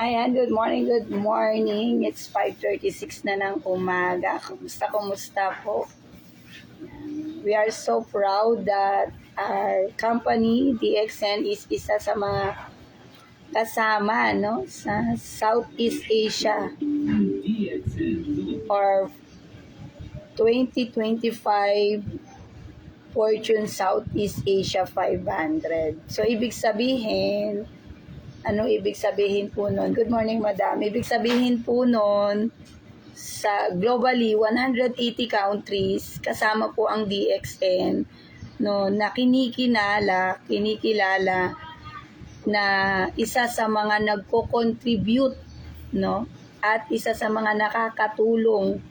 Ayan, good morning, good morning. It's 5:36 na ng umaga. Kumusta po? We are so proud that our company, DXN, is isa sa mga kasama sa Southeast Asia or 2025 Fortune Southeast Asia 500. So, ibig sabihin, ano ibig sabihin po nun? Good morning, madam. Ibig sabihin po nun, sa globally 180 countries, kasama po ang DXN, na kinikilala na isa sa mga nagko-contribute, at isa sa mga nakakatulong,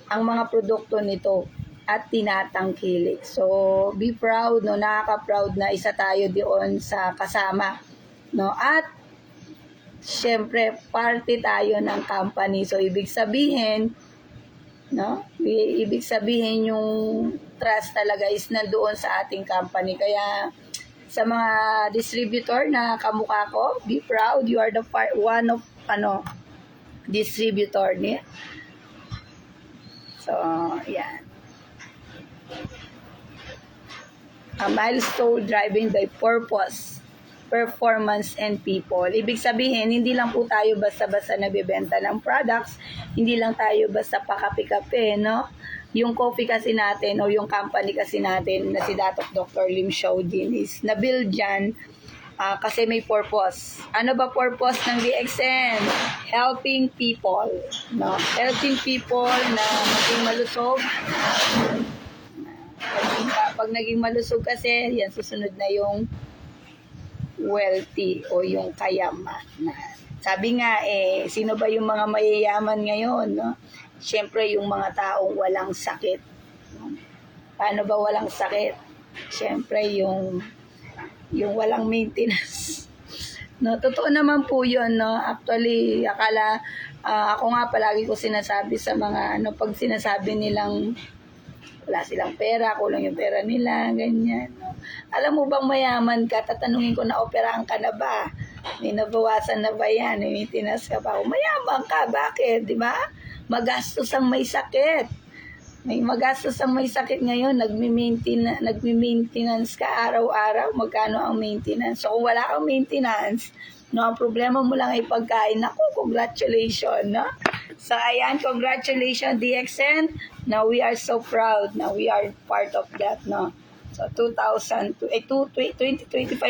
ang mga produkto nito at tinatangkilik. So, be proud, nakaka-proud na isa tayo doon sa kasama, at syempre, parte tayo ng company. So, ibig sabihin, yung trust talaga is nandoon sa ating company. Kaya, sa mga distributor na kamukha ko, be proud, you are the one of, distributor niya. So, yan. A milestone driving by purpose, performance, and people. Ibig sabihin, hindi lang po tayo basta-basta nagbebenta ng products, hindi lang tayo basta pakape-kape, Yung coffee kasi natin o yung company kasi natin na si Dr. Lim Xiaojin is na-build dyan kasi may purpose. Ano ba purpose ng DXN? Helping people, Helping people na maging malusog. Pag naging malusog kasi, yan susunod na yung wealthy o yung kayaman. Sabi nga sino ba yung mga mayayaman ngayon, Siyempre yung mga taong walang sakit. Paano ba walang sakit? Siyempre yung walang maintenance. Totoo naman po yun, Actually, ako nga palagi ko sinasabi sa mga pag sinasabi nilang wala silang pera, kulang yung pera nila, ganyan. Alam mo bang mayaman ka, tatanungin ko na operahan ka na ba? May nabawasan na ba yan? May maintenance ka ba? Mayaman ka, bakit? Di ba? Magastos ang may sakit. May magastos ang may sakit ngayon, nagmi-maintenance ka araw-araw, magkano ang maintenance? So kung wala kang maintenance, ang problema mo lang ay pagkain. Naku, congratulations, So ayan, congratulations DXN. Now we are so proud. Now we are part of that, So 2025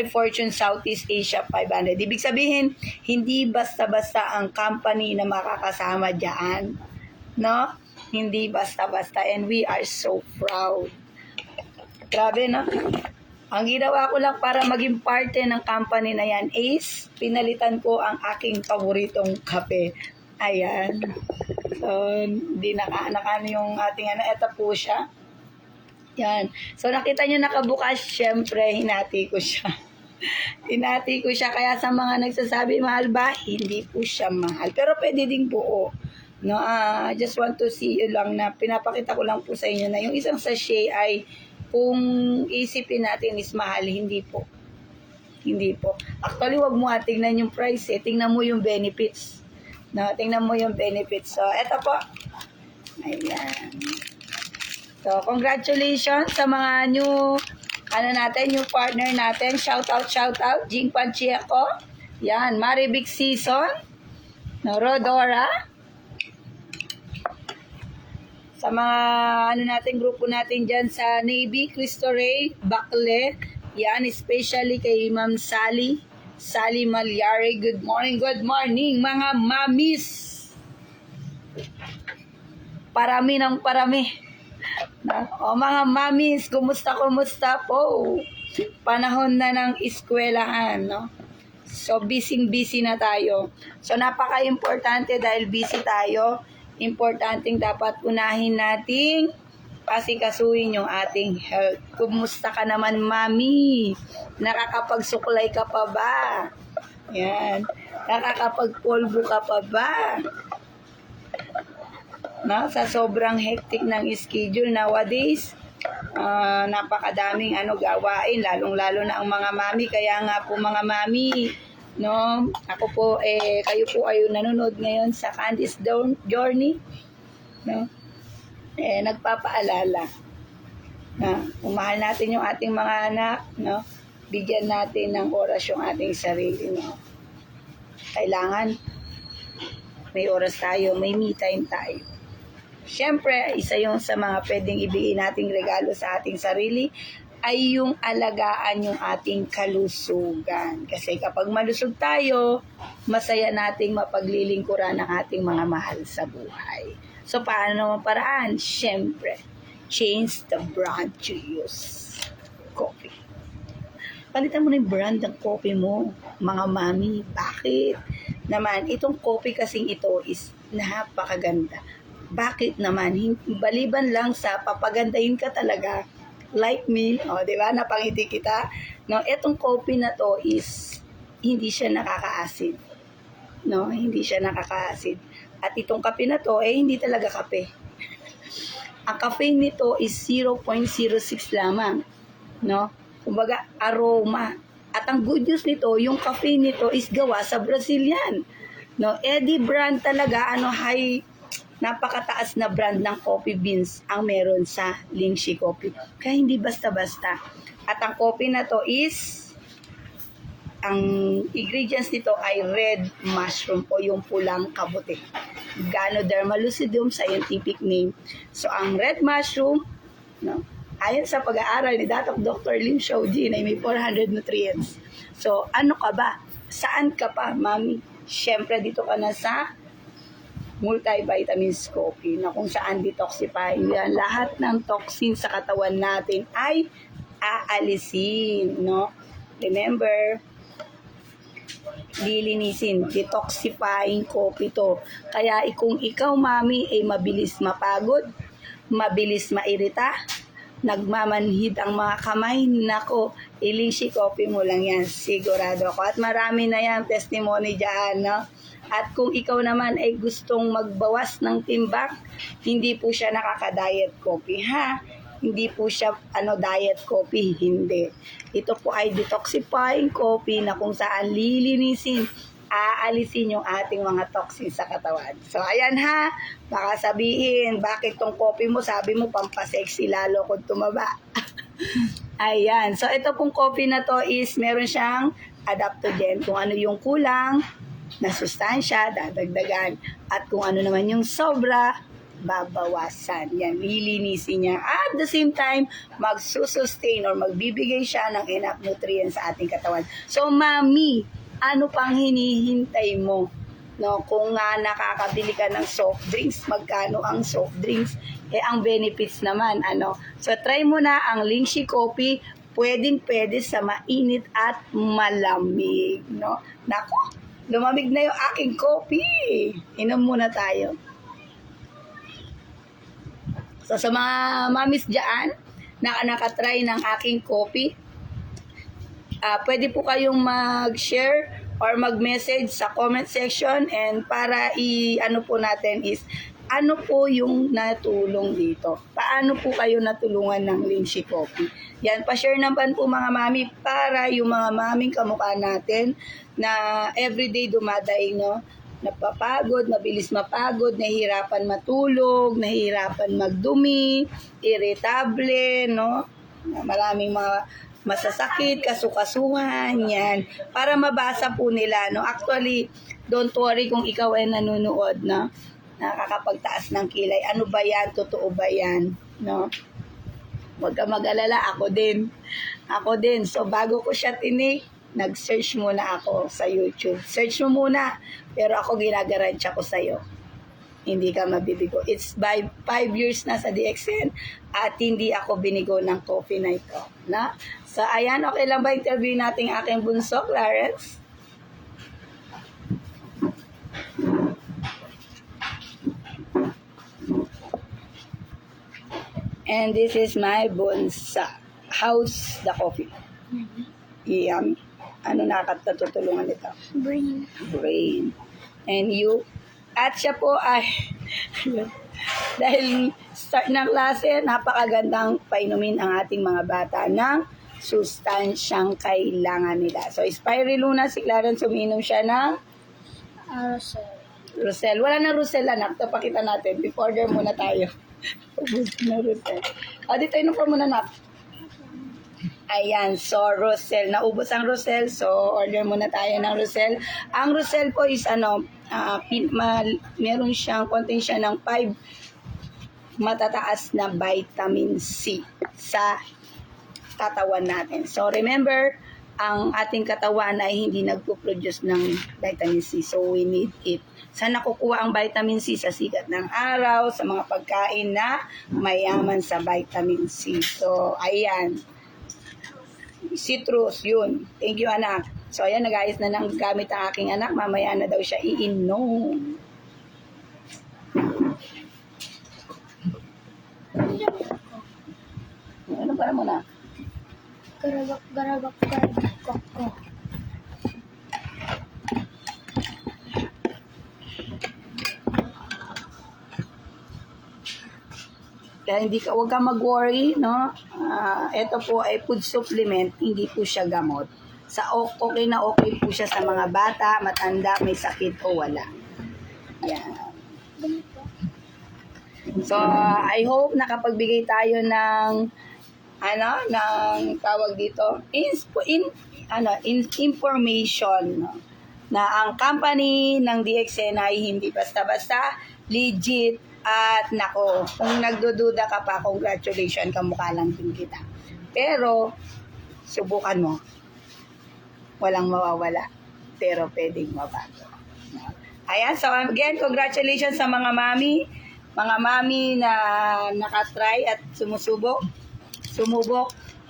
Fortune Southeast Asia 500. Ibig sabihin, hindi basta-basta ang company na makakasama diyan, Hindi basta-basta, and we are so proud. Grabe, Ang ginawa ko lang para maging parte ng company na yan is pinalitan ko ang aking paboritong kape. Ayan. So, hindi nakano yung ating Ito po siya. Yan. So, nakita nyo nakabukas, syempre, hinati ko siya. Hinati ko siya. Kaya sa mga nagsasabi, mahal ba? Hindi po siya mahal. Pero pwede din buo. Just want to see you lang na pinapakita ko lang po sa inyo na yung isang sachet ay kung isipin natin is mahal, hindi po. Hindi po. Actually, wag mo tingnan yung price, tingnan mo yung benefits. Tingnan mo yung benefits. So, eto po. Ayan. So, congratulations sa mga new partner natin. Shout out. Jing Panchieko. Yan, Maribik Season. Rodora. Sa mga grupo natin dyan sa Navy, Cristo Ray, Bacle. Yan, especially kay Ma'am Sally Malyari. Good morning, mga mamis. Parami ng parami. Mga mamis, kumusta po? Panahon na ng eskwelahan, So, busy na tayo. So, napaka-importante dahil busy tayo. Importanteng dapat unahin nating asikasuhin yung ating health. Kumusta ka naman, mami? Nakakapagsuklay ka pa ba? Yan. Nakakapagpolvo ka pa ba? Sa sobrang hectic ng schedule nowadays, napakadaming gawain, lalong-lalo na ang mga mami. Kaya nga po mga mami, no? Ako po, kayo po ay nanonood ngayon sa Candice Journey, no? Nagpapaalala na umahal natin yung ating mga anak, no? Bigyan natin ng oras yung ating sarili, no? Kailangan may oras tayo, may me time tayo. Siyempre, isa yung sa mga pwedeng ibigay nating regalo sa ating sarili ay yung alagaan yung ating kalusugan. Kasi kapag malusog tayo, masaya nating mapaglilingkuran ng ating mga mahal sa buhay. So, paano naman paraan? Siyempre, change the brand you use. Coffee. Palitan mo na yung brand ng coffee mo, mga mami. Bakit? Naman, itong coffee kasing ito is napakaganda. Bakit naman? Baliban lang sa papagandahin ka talaga, like me, di ba? Napangiti kita. No, itong coffee na to is hindi siya nakaka-acid. No, hindi siya nakaka-acid. At itong kape na to, hindi talaga kape. Ang caffeine nito is 0.06 lamang. No? Kumbaga, aroma. At ang good news nito, yung caffeine nito is gawa sa Brazilian. No? Eddie brand talaga, napakataas na brand ng coffee beans ang meron sa Lingxi Coffee. Kaya hindi basta-basta. At ang coffee na to is, ang ingredients nito ay red mushroom o yung pulang kabuti. Ganoderma lucidum, scientific name. So, ang red mushroom, no, ayon sa pag-aaral ni Dr. Lim Shou-Jin ay may 400 nutrients. So, ano ka ba? Saan ka pa, mami? Siyempre, dito ka na sa multivitamins coffee na kung saan detoxifying yan. Lahat ng toxin sa katawan natin ay aalisin, no? Remember, lilinisin, detoxifying coffee to. Kaya kung ikaw, mami, ay mabilis mapagod, mabilis mairita, nagmamanhid ang mga kamay, nako, Lingxi Coffee mo lang yan, sigurado ako. At marami na yan testimony dyan, no? At kung ikaw naman ay gustong magbawas ng timbang, hindi po siya nakaka-diet coffee, ha? Hindi po siya diet coffee, hindi. Ito po ay detoxifying coffee na kung saan lilinisin, aalisin yung ating mga toxins sa katawan. So, ayan ha, baka sabihin, bakit tong coffee mo, sabi mo, pampasexy lalo kung tumaba. Ayan, so ito pong coffee na to is, meron siyang adaptogen. Kung ano yung kulang na sustansya, dadagdagan. At kung ano naman yung sobra, babawasan. Yan, lilinisin niya. At the same time, magsusustain or magbibigay siya ng enough nutrients sa ating katawan. So, mami, ano pang hinihintay mo? No, kung nga nakakabili ka ng soft drinks, magkano ang soft drinks? Ang benefits naman, So, try mo na ang Lingxi Coffee. Pwedeng-pwede sa mainit at malamig, no? Nako, lumamig na yung aking coffee. Inom muna tayo. So, sa mga mamis dyan na nakatry ng aking coffee, pwede po kayong mag-share or mag-message sa comment section, and para po natin is, ano po yung natulong dito? Paano po kayo natulungan ng Lingxi Coffee? Yan, pa-share naman po mga mami para yung mga maming kamukha natin na everyday dumadaing, no? Napapagod, mabilis mapagod, nahihirapan matulog, nahihirapan magdumi, irritable, no? Maraming mga masasakit, kasukasuhan, yan. Para mabasa po nila, no? Actually, don't worry kung ikaw ay nanonood, no? Nakakapagtaas ng kilay. Ano ba yan? Totoo ba yan? No? Huwag ka mag-alala, ako din. Ako din. So, bago ko siya tinik, nag-search muna ako sa YouTube. Search mo muna. Pero ako ginagaransya ko sa'yo. Hindi ka mabibigo. It's by 5 years na sa DXN at hindi ako binigo ng coffee na ito. Na? So, ayan. Okay lang ba interview natin aking bunso, Clarence? And this is my bunsa. How's the coffee? Yummy. Ano nakakatutulungan nito? Brain. And you? At siya po ay, dahil start ng klase, napakagandang painumin ang ating mga bata ng sustansyang kailangan nila. So, spirulina, si Clarence, uminom siya ng Rosel. Wala na Rosel, anak. Ito, pakita natin. Order muna tayo. Ubus na Rosel. Dito, inom ka muna, anak. Ayan, so Rosel. Naubos ang Rosel, so order muna tayo ng Rosel. Ang Rosel po is meron siyang, contain siya ng 5 matataas na vitamin C sa katawan natin. So remember, ang ating katawan ay hindi nagpo-produce ng vitamin C. So we need it. Saan nakukuha ang vitamin C? Sa sikat ng araw, sa mga pagkain na mayaman sa vitamin C. So ayan. Citrus, yun. Thank you, anak. So ayan, nag-ayos na ng gamit ang aking anak. Mamaya na daw siya iinom. Ano para mo na? Garabak ko. Kaya huwag kang mag-worry, no? Ito po ay food supplement, hindi po siya gamot. Okay na okay po siya sa mga bata, matanda, may sakit o wala. Yan. So, I hope nakapagbigay tayo ng tawag dito, information, no? Na ang company ng DXN ay hindi basta-basta, legit, at nako, kung nagdududa ka pa, congratulations, kamukha lang din kita. Pero, subukan mo. Walang mawawala, pero pwedeng mabago. Ayan, so again, congratulations sa mga mami na nakatry at sumubok,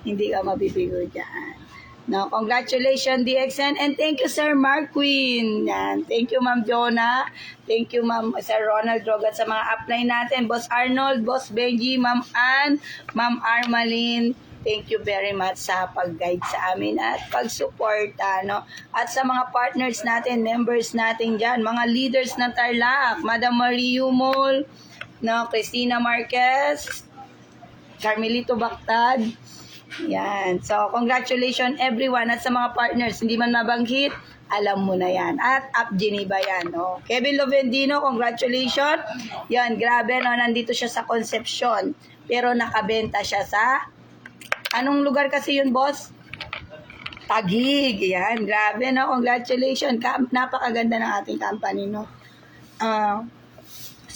hindi ka mabibigo dyan. No, congratulations DXN, and thank you Sir Marquin. Yan. Thank you Ma'am Jonah. Thank you Ma'am Sir Ronald Drogat sa mga apply natin. Boss Arnold, Boss Benji, Ma'am Ann, Ma'am Armalin. Thank you very much sa pag-guide sa amin at pag-suporta, no? At sa mga partners natin, members natin dyan, mga leaders ng Tarlac, Madam Marie Humol, no? Cristina Marquez, Carmelito Bactad. Yan. So, congratulations everyone. At sa mga partners, hindi man mabanggit, alam mo na yan. At Up Geneva yan. No? Kevin Lovendino, congratulations. Yan, grabe. No? Nandito siya sa Concepcion. Pero nakabenta siya sa... Anong lugar kasi yun, boss? Taguig. Yan, grabe. No? Congratulations. Napakaganda ng ating company. No?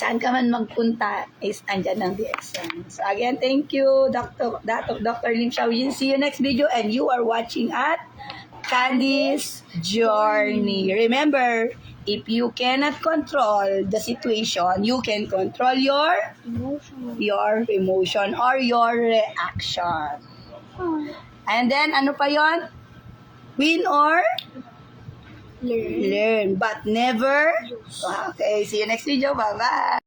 Saan ka man magpunta is andyan ng DXN. So again, thank you, Dr. Lim Xiaoyin. See you next video, and you are watching at Candy's Journey. Remember, if you cannot control the situation, you can control your emotion or your reaction. And then, ano pa yon? Win or learn, but never. Okay, see you next video. Bye-bye.